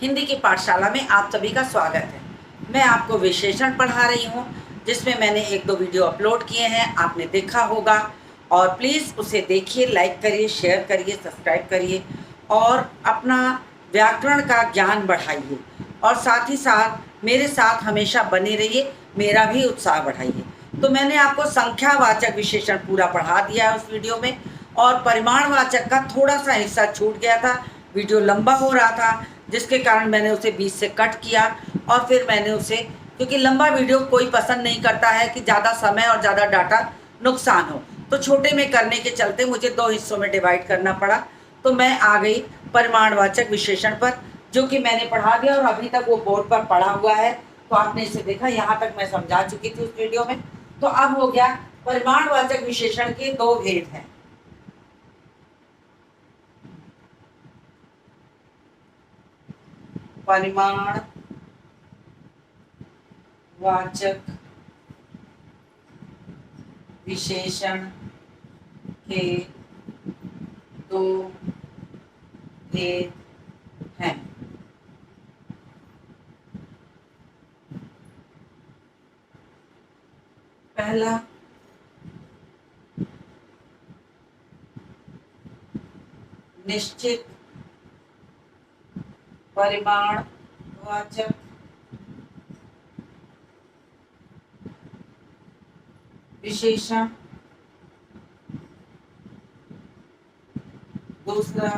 हिंदी की पाठशाला में आप सभी का स्वागत है। मैं आपको विशेषण पढ़ा रही हूँ, जिसमें मैंने एक दो वीडियो अपलोड किए हैं, आपने देखा होगा। और प्लीज़ उसे देखिए, लाइक करिए, शेयर करिए, सब्सक्राइब करिए और अपना व्याकरण का ज्ञान बढ़ाइए। और साथ ही साथ मेरे साथ हमेशा बने रहिए, मेरा भी उत्साह बढ़ाइए। तो मैंने आपको संख्यावाचक विशेषण पूरा पढ़ा दिया है उस वीडियो में, और परिमाणवाचक का थोड़ा सा हिस्सा छूट गया था। वीडियो लंबा हो रहा था, जिसके कारण मैंने उसे बीच से कट किया। और फिर मैंने उसे, क्योंकि लंबा वीडियो कोई पसंद नहीं करता है कि ज़्यादा समय और ज़्यादा डाटा नुकसान हो, तो छोटे में करने के चलते मुझे दो हिस्सों में डिवाइड करना पड़ा। तो मैं आ गई परिमाणवाचक विशेषण पर, जो कि मैंने पढ़ा दिया और अभी तक वो बोर्ड पर पढ़ा हुआ है। तो आपने इसे देखा, यहाँ तक मैं समझा चुकी थी उस वीडियो में। तो अब हो गया, परिमाणवाचक विशेषण के दो भेद हैं। परिमाणवाचक विशेषण के दो भेद हैं। पहला, निश्चित परिमाणवाचक विशेषण। दूसरा,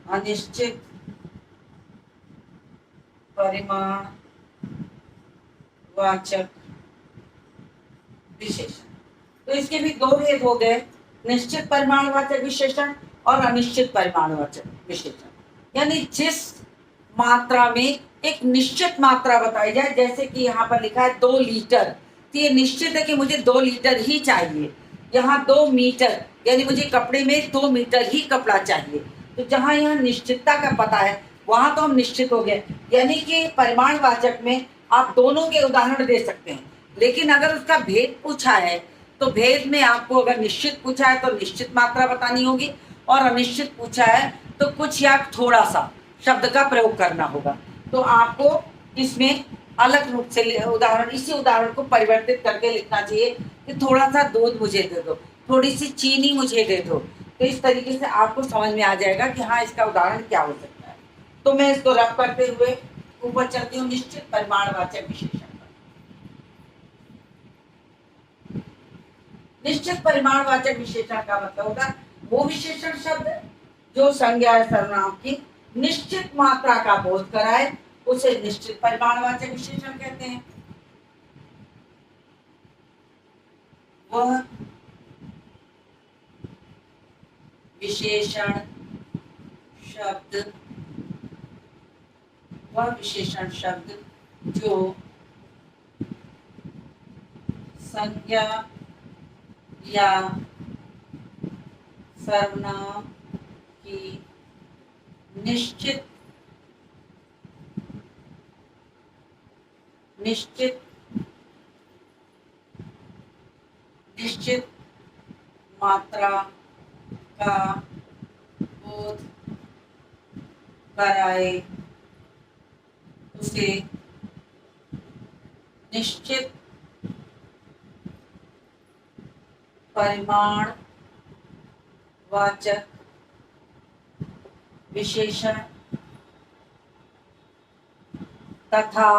अनिश्चित परिमाणवाचक विशेषण। तो इसके भी दो भेद हो गए, निश्चित परिमाणवाचक विशेषण और अनिश्चित परिमाणवाचक विशेषण। यानी जिस मात्रा में एक निश्चित मात्रा बताई जाए, जैसे कि यहाँ पर लिखा है 2 लीटर, तो ये निश्चित है कि मुझे 2 लीटर ही चाहिए। यहाँ 2 मीटर, यानी मुझे कपड़े में 2 मीटर ही कपड़ा चाहिए। तो जहाँ यहाँ निश्चितता का पता है, वहां तो हम निश्चित हो गए। यानी कि परिमाणवाचक में आप दोनों के उदाहरण दे सकते हैं, लेकिन अगर उसका भेद पूछा है, तो भेद में आपको अगर निश्चित पूछा है तो निश्चित मात्रा बतानी होगी, और अनिश्चित पूछा है तो कुछ या थोड़ा सा शब्द का प्रयोग करना होगा। तो आपको इसमें अलग रूप से उदाहरण, इसी उदाहरण को परिवर्तित करके लिखना चाहिए कि थोड़ा सा दूध मुझे दे दो, थोड़ी सी चीनी मुझे दे दो। तो इस तरीके से आपको समझ में आ जाएगा कि हाँ, इसका उदाहरण क्या हो सकता है। तो मैं इसको रफ करते हुए ऊपर चलती हूँ निश्चित परिमाणवाचक विशेषण पर। निश्चित परिमाणवाचक विशेषण का मतलब होगा वो विशेषण शब्द जो संज्ञा सर्वनाम की निश्चित मात्रा का बोध कराए, उसे निश्चित परिमाणवाचक विशेषण कहते हैं। वह विशेषण शब्द जो संज्ञा या सर्वनाम की निश्चित मात्रा का बोध कराए, उसे निश्चित परिमाणवाचक विशेषण तथा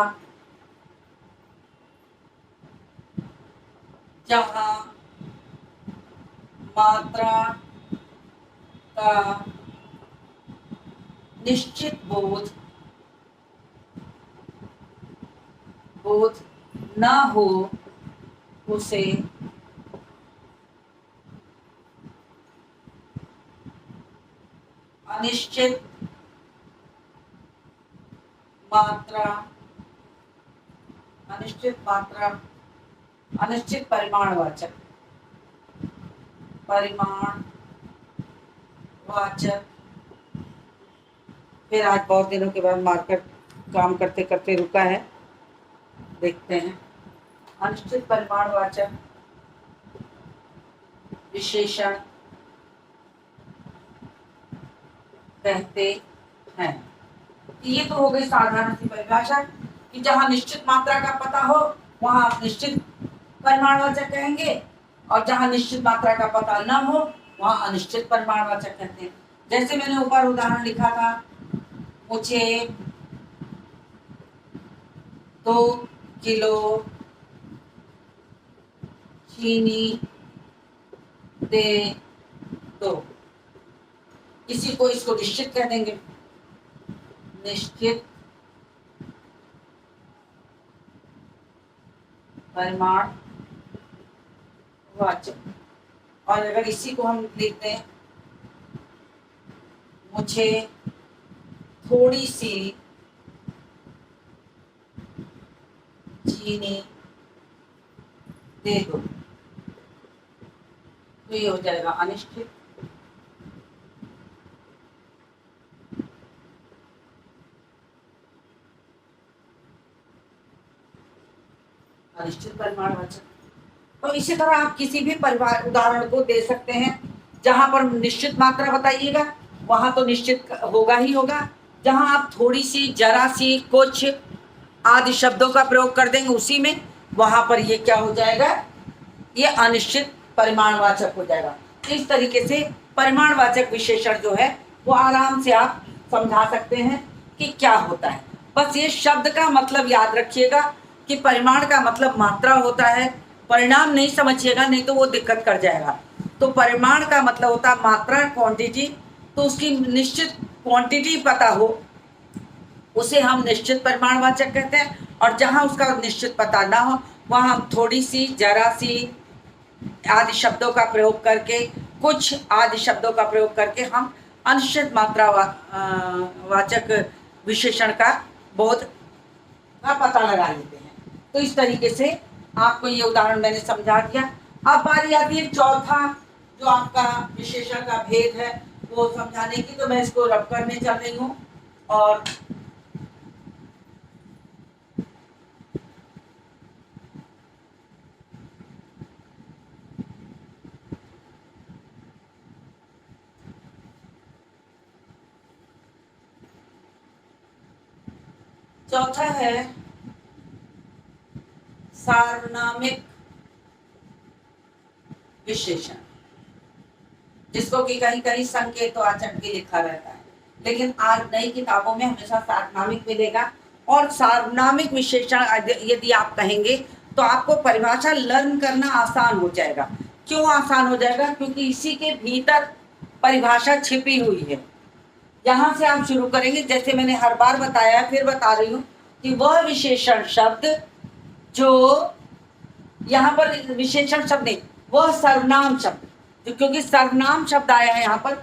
जहाँ मात्रा का निश्चित बोध न हो, उसे अनिश्चित परिमाणवाचक फिर आज बहुत दिनों के बाद मार्कर काम करते करते रुका है, देखते हैं। अनिश्चित परिमाणवाचक विशेषण कहते हैं। ये तो हो गई साधारण सी परिभाषा कि जहां निश्चित मात्रा का पता हो वहां आप निश्चित परिमाणवाचक कहेंगे, और जहां निश्चित मात्रा का पता न हो वहां अनिश्चित परिमाणवाचक कहते हैं। जैसे मैंने ऊपर उदाहरण लिखा था, मुझे 2 किलो चीनी दे दो, किसी को इसको निश्चित कह देंगे, निश्चित परिमाण वाचक। और अगर इसी को हम लिखते हैं, मुझे थोड़ी सी चीनी दे दो, तो ये हो जाएगा अनिश्चित। अनिश्चित परिमाणवाचक। तो इसी तरह आप किसी भी परिवार उदाहरण को दे सकते हैं, जहां पर निश्चित मात्रा बताइएगा वहां तो निश्चित होगा ही होगा, जहां आप थोड़ी सी, जरा सी, कुछ आदि शब्दों का प्रयोग कर देंगे उसी में, वहां पर ये क्या हो जाएगा, ये अनिश्चित परिमाणवाचक हो जाएगा। इस तरीके से परिमाणवाचक विशेषण जो है वो आराम से आप समझा सकते हैं कि क्या होता है। बस ये शब्द का मतलब याद रखिएगा कि परिमाण का मतलब मात्रा होता है, परिणाम नहीं समझिएगा, नहीं तो वो दिक्कत कर जाएगा। तो परिमाण का मतलब होता है मात्रा, क्वांटिटी, तो उसकी निश्चित क्वांटिटी पता हो उसे हम निश्चित परिमाणवाचक कहते हैं, और जहां उसका निश्चित पता ना हो वहां हम थोड़ी सी, जरा सी आदि शब्दों का प्रयोग करके, कुछ आदि शब्दों का प्रयोग करके हम अनिश्चित मात्रा वाचक विशेषण का बोध का पता लगा लेते हैं। तो इस तरीके से आपको ये उदाहरण मैंने समझा दिया। अब बारी आती है चौथा जो आपका विशेषण का भेद है वो समझाने की। तो मैं इसको रब करने चल रही हूँ, और चौथा है सार्वनामिक विशेषण, जिसको कि कहीं कहीं संकेतवाचक भी लिखा रहता है, लेकिन आज नई किताबों में हमेशा सार्वनामिक मिलेगा। और सार्वनामिक विशेषण यदि आप कहेंगे तो आपको परिभाषा लर्न करना आसान हो जाएगा। क्यों आसान हो जाएगा? क्योंकि इसी के भीतर परिभाषा छिपी हुई है। यहां से आप शुरू करेंगे, जैसे मैंने हर बार बताया, फिर बता रही हूं कि वह विशेषण शब्द जो यहाँ पर विशेषण शब्द नहीं, वह सर्वनाम शब्द, क्योंकि सर्वनाम शब्द आया है यहाँ पर,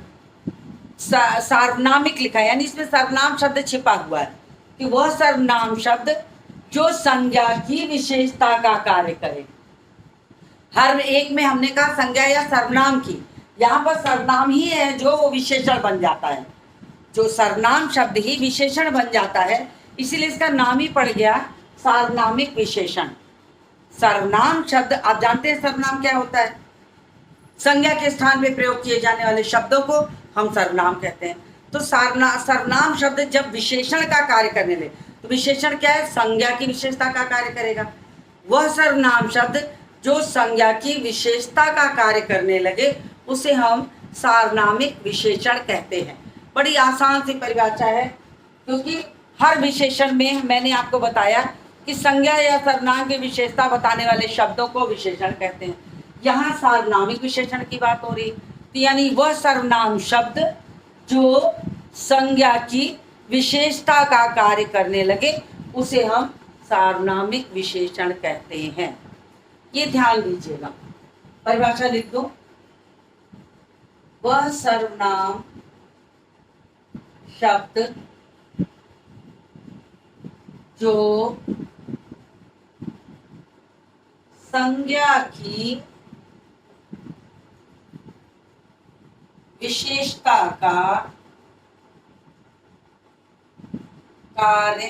सार्वनामिक लिखा है, यानी इसमें सर्वनाम शब्द छिपा हुआ है कि वह सर्वनाम शब्द जो संज्ञा की विशेषता का कार्य करे। हर एक में हमने कहा संज्ञा या सर्वनाम की, यहाँ पर सर्वनाम ही है जो वो विशेषण बन जाता है, जो सर्वनाम शब्द ही विशेषण बन जाता है, इसीलिए इसका नाम ही पड़ गया सार्वनामिक विशेषण। सर्वनाम शब्द, आप जानते हैं सर्वनाम क्या होता है? संज्ञा के स्थान पे प्रयोग किए जाने वाले शब्दों को हम सर्वनाम कहते हैं। तो सर्वनाम शब्द जब विशेषण का कार्य करने लगे, तो विशेषण क्या है? संज्ञा की विशेषता का कार्य करेगा। वह सर्वनाम शब्द जो संज्ञा की विशेषता का कार्य करने लगे उसे हम सार्वनामिक विशेषण कहते हैं। बड़ी आसान सी परिभाषा है, क्योंकि हर विशेषण में मैंने आपको बताया कि संज्ञा या सर्वनाम की विशेषता बताने वाले शब्दों को विशेषण कहते हैं। यहाँ सार्वनामिक विशेषण की बात हो रही, तो यानी वह सर्वनाम शब्द जो संज्ञा की विशेषता का कार्य करने लगे उसे हम सार्वनामिक विशेषण कहते हैं। ये ध्यान दीजिएगा, परिभाषा लिख दो। वह सर्वनाम शब्द जो संज्ञा की विशेषता का कार्य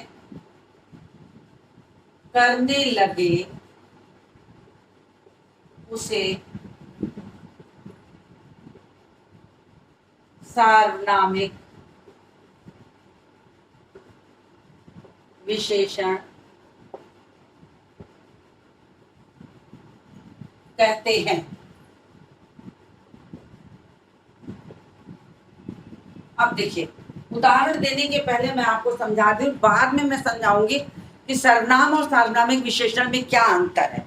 करने लगे उसे सार्वनामिक विशेषण कहते हैं। अब देखिए, उदाहरण देने के पहले मैं आपको समझा दूं, बाद में मैं समझाऊंगी कि सर्वनाम और सार्वनामिक विशेषण में क्या अंतर है।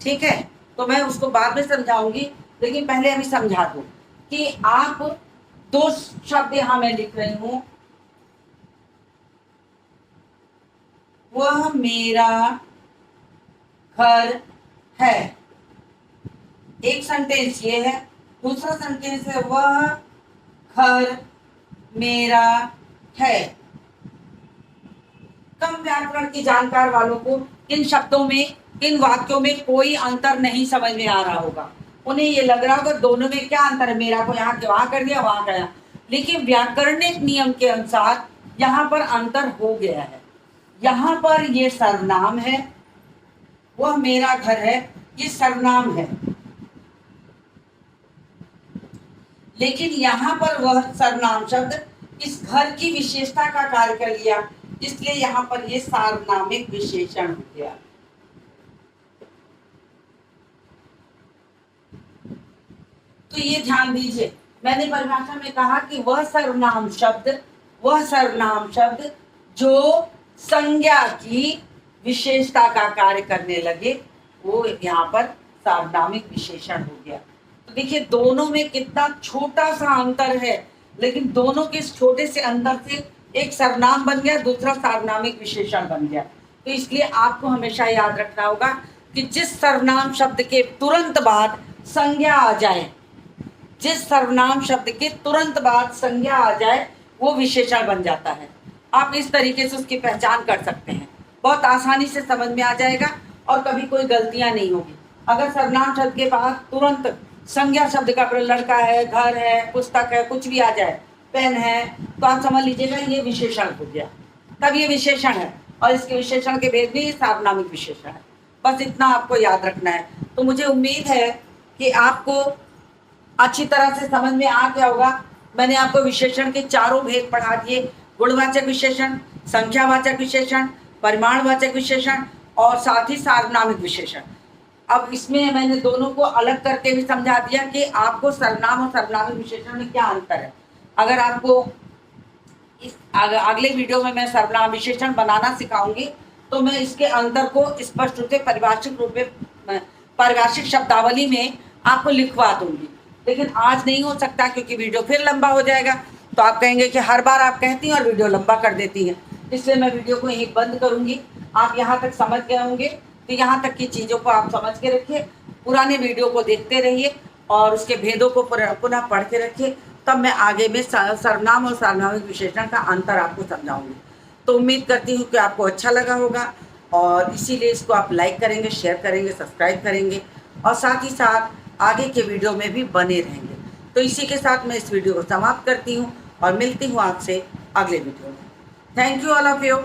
ठीक है, तो मैं उसको बाद में समझाऊंगी, लेकिन पहले अभी समझा दूं कि आप दो शब्द यहां मैं लिख रही हूं, वह मेरा घर है। एक सेंटेंस ये है, दूसरा सेंटेंस है वह घर मेरा है। कम व्याकरण की जानकार वालों को इन शब्दों में, इन वाक्यों में कोई अंतर नहीं समझ में आ रहा होगा। उन्हें ये लग रहा होगा दोनों में क्या अंतर है, मेरा को यहाँ के वहां कर दिया, वहां कर दिया। लेकिन व्याकरणिक नियम के अनुसार यहाँ पर अंतर हो गया है। यहाँ पर ये सर्वनाम है, वह मेरा घर है, ये सर्वनाम है। लेकिन यहाँ पर वह सर्वनाम शब्द इस घर की विशेषता का कार्य कर लिया, इसलिए यहाँ पर ये सार्वनामिक विशेषण हो गया। तो ये ध्यान दीजिए, मैंने परिभाषा में कहा कि वह सर्वनाम शब्द जो संज्ञा की विशेषता का कार्य करने लगे, वो यहाँ पर सार्वनामिक विशेषण हो गया। तो देखिए, दोनों में कितना छोटा सा अंतर है, लेकिन दोनों के इस छोटे से अंतर से एक सर्वनाम बन गया, दूसरा सार्वनामिक विशेषण बन गया। तो इसलिए आपको हमेशा याद रखना होगा कि जिस सर्वनाम शब्द के तुरंत बाद संज्ञा आ जाए, जिस सर्वनाम शब्द के तुरंत बाद संज्ञा आ जाए, वो विशेषण बन जाता है। आप इस तरीके से उसकी पहचान कर सकते हैं, बहुत आसानी से समझ में आ जाएगा और कभी कोई गलतियां नहीं होगी। अगर सर्वनाम शब्द के बाद तुरंत संज्ञा शब्द का प्रयोग, लड़का है, घर है, पुस्तक है, कुछ भी आ जाए, पेन है, तो आप समझ लीजिएगा ये विशेषण हो गया, तब ये विशेषण है। और इसके विशेषण के भेद भी सार्वनामिक विशेषण है। बस इतना आपको याद रखना है। तो मुझे उम्मीद है कि आपको अच्छी तरह से समझ में आ गया होगा। मैंने आपको विशेषण के चारों भेद पढ़ा दिए, गुणवाचक विशेषण, संख्यावाचक विशेषण, परिमाणवाचक विशेषण और साथ ही सार्वनामिक विशेषण। अब इसमें मैंने दोनों को अलग करके भी समझा दिया कि आपको सर्वनाम और सार्वनामिक विशेषण में क्या अंतर है। अगर आपको इस अगले वीडियो में मैं सर्वनाम विशेषण बनाना सिखाऊंगी, तो मैं इसके अंतर को स्पष्ट रूप से पारिभाषिक शब्दावली में आपको लिखवा दूंगी। लेकिन आज नहीं हो सकता, क्योंकि वीडियो फिर लंबा हो जाएगा। तो आप कहेंगे कि हर बार आप कहती हैं और वीडियो लंबा कर देती हैं, इसलिए मैं वीडियो को यहीं बंद करूंगी। आप यहाँ तक समझ गए होंगे, तो यहाँ तक की चीज़ों को आप समझ के रखिए, पुराने वीडियो को देखते रहिए और उसके भेदों को पुनः पढ़ के रखिए। तब मैं आगे में सर्वनाम और सार्वनामिक विशेषण का अंतर आपको समझाऊंगी। तो उम्मीद करती हूँ कि आपको अच्छा लगा होगा, और इसीलिए इसको आप लाइक करेंगे, शेयर करेंगे, सब्सक्राइब करेंगे और साथ ही साथ आगे के वीडियो में भी बने रहेंगे। तो इसी के साथ मैं इस वीडियो को समाप्त करती हूँ और मिलती हूँ आपसे अगले वीडियो में। Thank you all of you.